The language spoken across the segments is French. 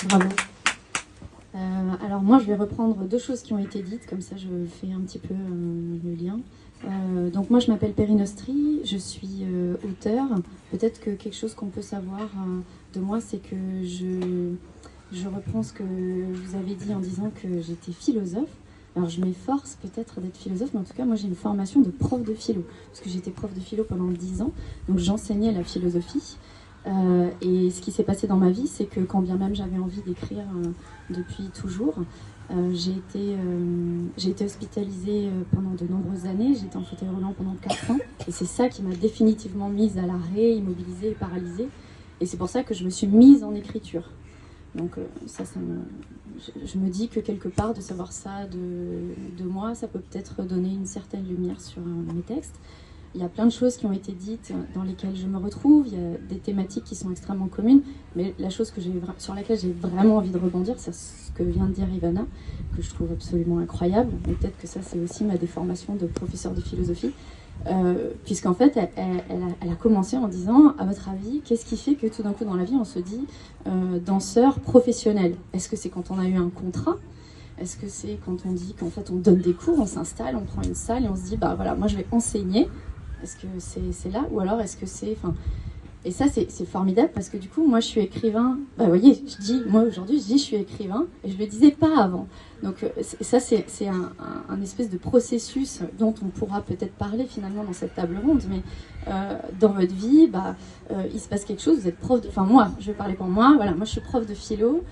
Bravo. Alors moi, je vais reprendre deux choses qui ont été dites, comme ça je fais un petit peu le lien. Donc moi, je m'appelle Perrine Ostry, je suis auteure. Peut-être que quelque chose qu'on peut savoir de moi, c'est que je reprends ce que je vous avais dit en disant que j'étais philosophe. Alors je m'efforce peut-être d'être philosophe, mais en tout cas, moi j'ai une formation de prof de philo, parce que j'étais prof de philo pendant 10 ans, donc j'enseignais la philosophie. Et ce qui s'est passé dans ma vie, c'est que quand bien même j'avais envie d'écrire depuis toujours, j'ai été hospitalisée pendant de nombreuses années, j'étais en fauteuil roulant pendant 4 ans, et c'est ça qui m'a définitivement mise à l'arrêt, immobilisée et paralysée. Et c'est pour ça que je me suis mise en écriture. Donc je me dis que quelque part, de savoir ça de moi, ça peut peut-être donner une certaine lumière sur mes textes. Il y a plein de choses qui ont été dites dans lesquelles je me retrouve, il y a des thématiques qui sont extrêmement communes, mais la chose sur laquelle j'ai vraiment envie de rebondir, c'est ce que vient de dire Ivana, que je trouve absolument incroyable, et peut-être que ça c'est aussi ma déformation de professeur de philosophie, puisqu'en fait elle a commencé en disant, à votre avis, qu'est-ce qui fait que tout d'un coup dans la vie on se dit danseur professionnel? Est-ce que c'est quand on a eu un contrat? Est-ce que c'est quand on dit qu'en fait on donne des cours, on s'installe, on prend une salle et on se dit, bah voilà, moi je vais enseigner? Est-ce que c'est là? Ou alors est-ce que c'est... Et ça, c'est formidable parce que du coup, moi, je suis écrivain. Bah, vous voyez, moi, aujourd'hui, je dis je suis écrivain et je ne le disais pas avant. Donc, ça, c'est un espèce de processus dont on pourra peut-être parler finalement dans cette table ronde. Mais dans votre vie, il se passe quelque chose. Vous êtes prof de... Enfin, moi, je vais parler pour moi. Voilà, moi, je suis prof de philo.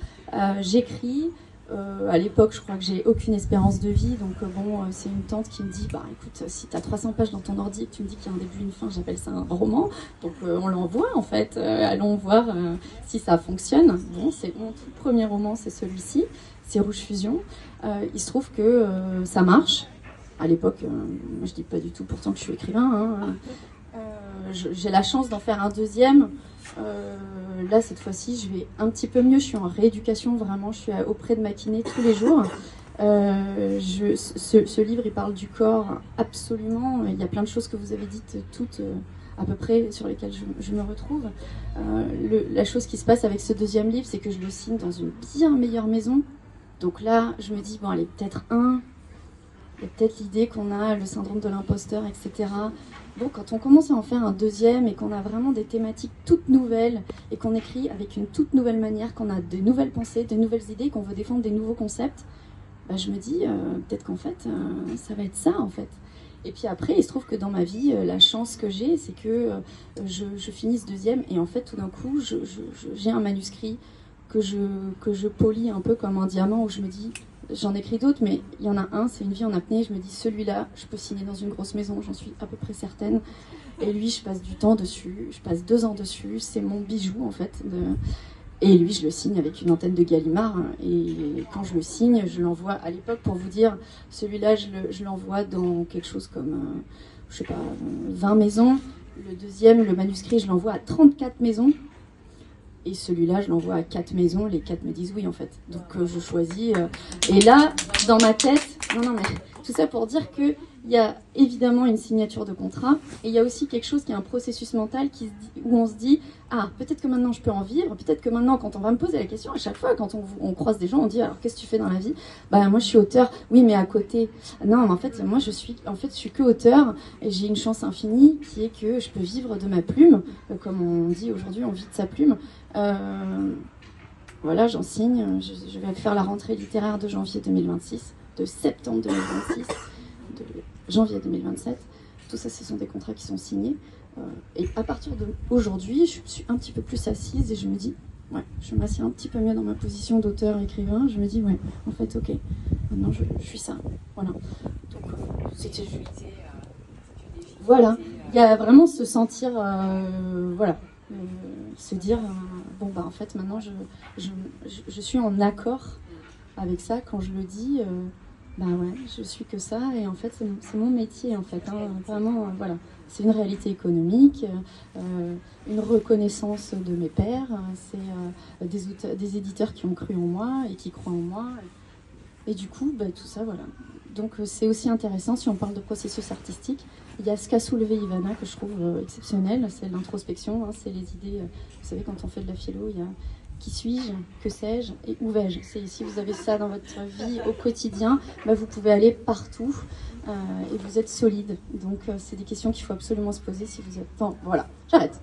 J'écris. À l'époque, je crois que j'ai aucune espérance de vie, donc c'est une tante qui me dit, bah écoute, si tu as 300 pages dans ton ordi et que tu me dis qu'il y a un début, une fin, j'appelle ça un roman, donc on l'envoie en fait, allons voir si ça fonctionne. Bon, c'est mon tout premier roman, c'est celui-ci, c'est Rouge Fusion. Il se trouve que ça marche. À l'époque, je dis pas du tout pourtant que je suis écrivain, hein. J'ai la chance d'en faire un deuxième. Là, cette fois-ci, je vais un petit peu mieux. Je suis en rééducation, vraiment. Je suis auprès de ma kiné tous les jours. Ce livre, il parle du corps, absolument. Il y a plein de choses que vous avez dites, toutes à peu près, sur lesquelles je me retrouve. La chose qui se passe avec ce deuxième livre, c'est que je le signe dans une bien meilleure maison. Donc là, je me dis, bon, allez, peut-être il y a peut-être l'idée qu'on a le syndrome de l'imposteur, etc. Bon, quand on commence à en faire un deuxième et qu'on a vraiment des thématiques toutes nouvelles et qu'on écrit avec une toute nouvelle manière, qu'on a de nouvelles pensées, de nouvelles idées, qu'on veut défendre des nouveaux concepts, je me dis peut-être qu'en fait, ça va être ça en fait. Et puis après, il se trouve que dans ma vie, la chance que j'ai, c'est que je finis ce deuxième et en fait, tout d'un coup, j'ai un manuscrit que je polis un peu comme un diamant où je me dis... J'en écris d'autres, mais il y en a un, c'est Une vie en apnée. Je me dis, celui-là, je peux signer dans une grosse maison, j'en suis à peu près certaine. Et lui, je passe du temps dessus, je passe 2 ans dessus, c'est mon bijou en fait. Et lui, je le signe avec une antenne de Gallimard. Et quand je le signe, je l'envoie à l'époque, pour vous dire, celui-là, je l'envoie dans quelque chose comme, je sais pas, 20 maisons. Le deuxième, le manuscrit, je l'envoie à 34 maisons. Et celui-là, je l'envoie à 4 maisons, les 4 me disent oui en fait. Donc je choisis. Et là, dans ma tête, non mais tout ça pour dire qu'il y a évidemment une signature de contrat, et il y a aussi quelque chose qui est un processus mental où on se dit, ah, peut-être que maintenant je peux en vivre, peut-être que maintenant, quand on va me poser la question, à chaque fois, quand on croise des gens, on dit, alors qu'est-ce que tu fais dans la vie? Bah moi je suis auteur, oui mais à côté. Non, mais en fait, moi je suis que auteur, et j'ai une chance infinie qui est que je peux vivre de ma plume, comme on dit aujourd'hui, on vit de sa plume. Voilà, j'en signe. Je vais faire la rentrée littéraire de janvier 2026, de septembre 2026, de janvier 2027. Tout ça, ce sont des contrats qui sont signés. Et à partir d'aujourd'hui, je suis un petit peu plus assise et je me dis, ouais, je m'assieds un petit peu mieux dans ma position d'auteur-écrivain. Je me dis, ouais, en fait, ok, maintenant je suis ça. Voilà. Donc, c'était juste. Voilà. Il y a vraiment se sentir, voilà. Se dire bon en fait maintenant je suis en accord avec ça quand je le dis, ouais, je suis que ça, et en fait c'est mon métier en fait, hein, vraiment, voilà, c'est une réalité économique, une reconnaissance de mes pairs, c'est des éditeurs qui ont cru en moi et qui croient en moi, et du coup tout ça, voilà. Donc c'est aussi intéressant, si on parle de processus artistique, il y a ce qu'a soulevé Ivana que je trouve exceptionnel, c'est l'introspection, hein, c'est les idées, vous savez, quand on fait de la philo, il Qui suis-je? Que sais-je? Et où vais-je? Si vous avez ça dans votre vie au quotidien, bah, vous pouvez aller partout et vous êtes solide. Donc c'est des questions qu'il faut absolument se poser si vous êtes... Bon, voilà, j'arrête.